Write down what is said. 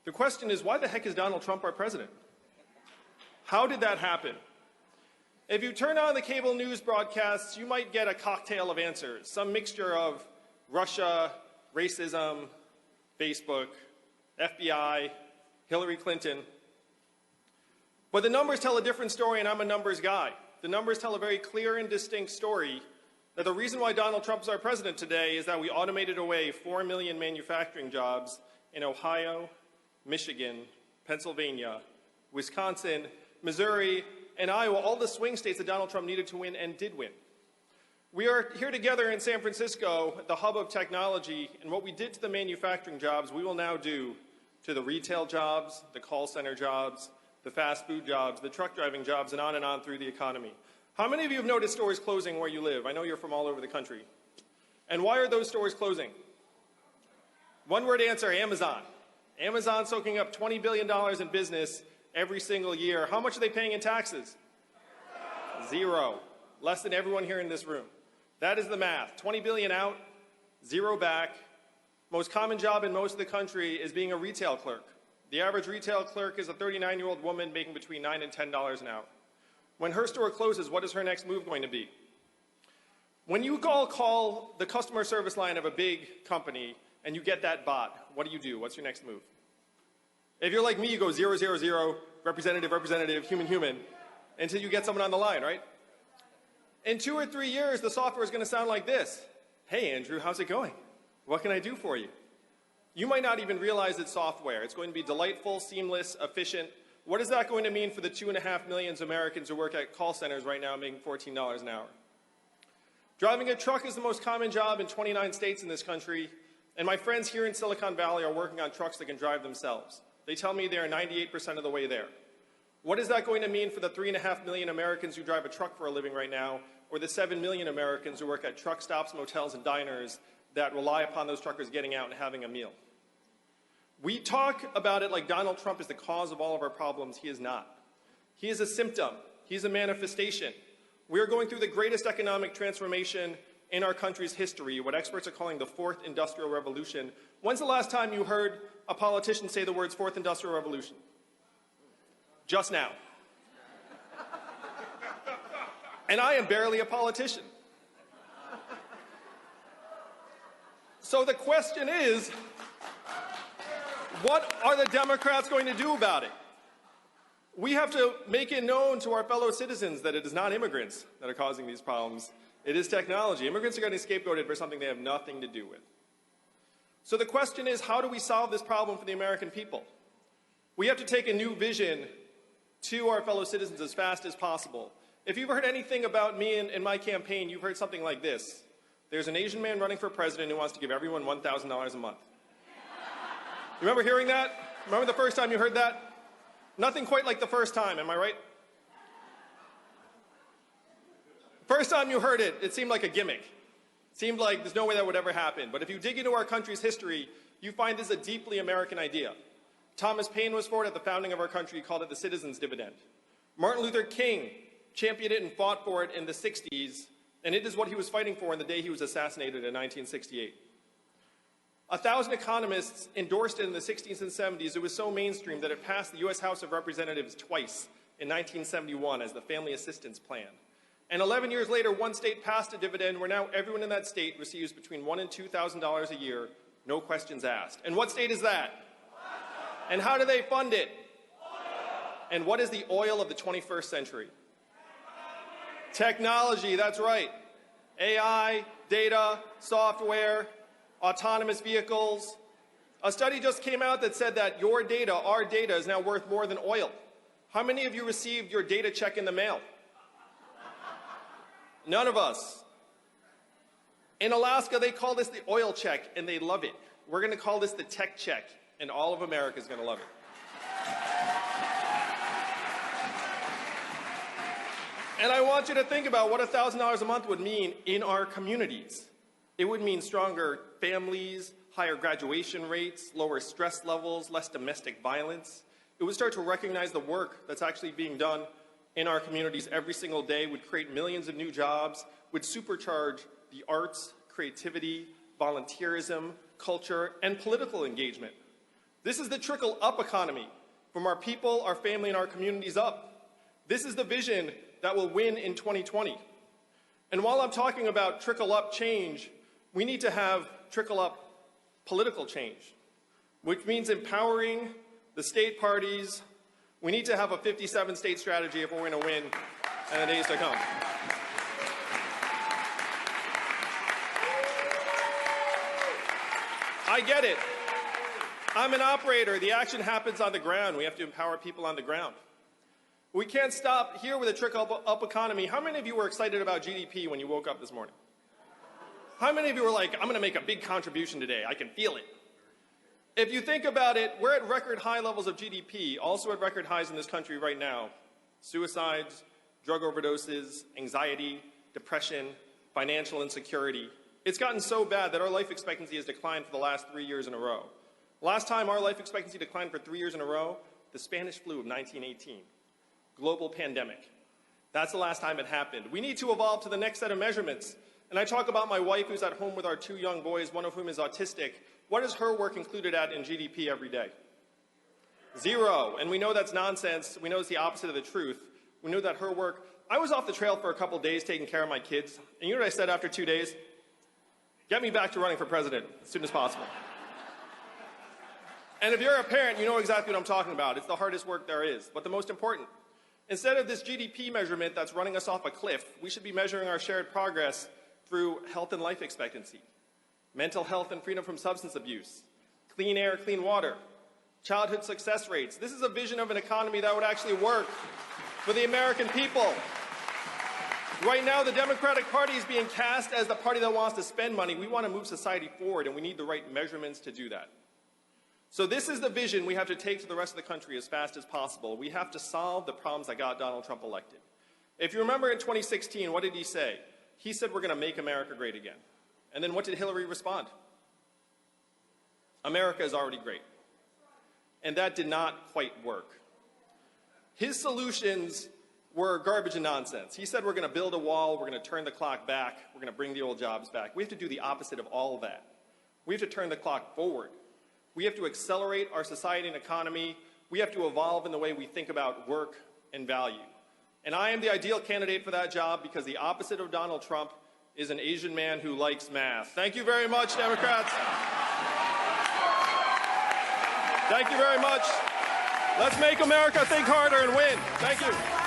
The question is, why the heck is Donald Trump our president? How did that happen? If you turn on the cable news broadcasts, you might get a cocktail of answers, some mixture of Russia, racism, Facebook, FBI, Hillary Clinton. But the numbers tell a different story, and I'm a numbers guy. The numbers tell a very clear and distinct story that the reason why Donald Trump is our president today is that we automated away 4 million manufacturing jobs in Ohio, Michigan, Pennsylvania, Wisconsin, Missouri, and Iowa, all the swing states that Donald Trump needed to win and did win. We are here together in San Francisco, the hub of technology, and what we did to the manufacturing jobs, we will now do to the retail jobs, the call center jobs, the fast food jobs, the truck driving jobs, and on through the economy. How many of you have noticed stores closing where you live? I know you're from all over the country. And why are those stores closing? One word answer, Amazon. Amazon soaking up $20 billion in business every single year. How much are they paying in taxes? Zero. Less than everyone here in this room. That is the math. 20 billion out, zero back. Most common job in most of the country is being a retail clerk. The average retail clerk is a 39-year-old woman making between $9 and $10 an hour. When her store closes, what is her next move going to be? When you call the customer service line of a big company and you get that bot, what do? What's your next move? If you're like me, you go 000, representative, human, until you get someone on the line, right? In 2 or 3 years, the software is going to sound like this. Hey, Andrew, how's it going? What can I do for you? You might not even realize it's software. It's going to be delightful, seamless, efficient. What is that going to mean for the 2.5 million Americans who work at call centers right now making $14 an hour? Driving a truck is the most common job in 29 states in this country, and my friends here in Silicon Valley are working on trucks that can drive themselves. They tell me they are 98% of the way there. What is that going to mean for the 3.5 million Americans who drive a truck for a living right now, or the 7 million Americans who work at truck stops, motels, and diners that rely upon those truckers getting out and having a meal? We talk about it like Donald Trump is the cause of all of our problems. He is not. He is a symptom. He's a manifestation. We are going through the greatest economic transformation in our country's history, what experts are calling the fourth industrial revolution. When's the last time you heard a politician say the words fourth industrial revolution? Just now. And I am barely a politician. So the question is, what are the Democrats going to do about it? We have to make it known to our fellow citizens that it is not immigrants that are causing these problems. It is technology. Immigrants are getting scapegoated for something they have nothing to do with. So the question is, how do we solve this problem for the American people? We have to take a new vision to our fellow citizens as fast as possible. If you've heard anything about me in my campaign, you've heard something like this. There's an Asian man running for president who wants to give everyone $1,000 a month. You remember hearing that? Remember the first time you heard that? Nothing quite like the first time, am I right? First time you heard it, it seemed like a gimmick. It seemed like there's no way that would ever happen. But if you dig into our country's history, you find this is a deeply American idea. Thomas Paine was for it at the founding of our country. He called it the citizen's dividend. Martin Luther King championed it and fought for it in the 60s, and it is what he was fighting for on the day he was assassinated in 1968. 1,000 economists endorsed it in the 60s and 70s. It was so mainstream that it passed the U.S. House of Representatives twice in 1971 as the Family Assistance Plan. And 11 years later, one state passed a dividend where now everyone in that state receives between $1,000 and $2,000 a year, no questions asked. And what state is that? And how do they fund it? And what is the oil of the 21st century? Technology, that's right. AI, data, software, autonomous vehicles. A study just came out that said that your data, our data, is now worth more than oil. How many of you received your data check in the mail? None of us. In Alaska, they call this the oil check, and they love it. We're going to call this the tech check, and all of America is going to love it. And I want you to think about what $1,000 a month would mean in our communities. It would mean stronger families, higher graduation rates, lower stress levels, less domestic violence. It would start to recognize the work that's actually being done in our communities every single day, would create millions of new jobs, would supercharge the arts, creativity, volunteerism, culture, and political engagement. This is the trickle-up economy, from our people, our family, and our communities up. This is the vision that will win in 2020. And while I'm talking about trickle-up change, we need to have trickle-up political change, which means empowering the state parties. We need to have a 57-state strategy if we're going to win in the days to come. I get it. I'm an operator. The action happens on the ground. We have to empower people on the ground. We can't stop here with a trickle-up economy. How many of you were excited about GDP when you woke up this morning? How many of you were like, I'm going to make a big contribution today. I can feel it. If you think about it, we're at record high levels of GDP, also at record highs in this country right now. Suicides, drug overdoses, anxiety, depression, financial insecurity. It's gotten so bad that our life expectancy has declined for the last 3 years in a row. Last time our life expectancy declined for 3 years in a row, the Spanish flu of 1918. Global pandemic. That's the last time it happened. We need to evolve to the next set of measurements. And I talk about my wife who's at home with our 2 young boys, one of whom is autistic. What is her work included at in GDP every day? 0. And we know that's nonsense. We know it's the opposite of the truth. We know that her work... I was off the trail for a couple days taking care of my kids. And you know what I said after 2 days? Get me back to running for president as soon as possible. And if you're a parent, you know exactly what I'm talking about. It's the hardest work there is, but the most important. Instead of this GDP measurement that's running us off a cliff, we should be measuring our shared progress through health and life expectancy, mental health and freedom from substance abuse, clean air, clean water, childhood success rates. This is a vision of an economy that would actually work for the American people. Right now, the Democratic Party is being cast as the party that wants to spend money. We want to move society forward, and we need the right measurements to do that. So this is the vision we have to take to the rest of the country as fast as possible. We have to solve the problems that got Donald Trump elected. If you remember in 2016, what did he say? He said, we're going to make America great again. And then what did Hillary respond? America is already great. And that did not quite work. His solutions were garbage and nonsense. He said, we're going to build a wall, we're going to turn the clock back, we're going to bring the old jobs back. We have to do the opposite of all of that. We have to turn the clock forward. We have to accelerate our society and economy. We have to evolve in the way we think about work and value. And I am the ideal candidate for that job because the opposite of Donald Trump is an Asian man who likes math. Thank you very much, Democrats. Thank you very much. Let's make America think harder and win. Thank you.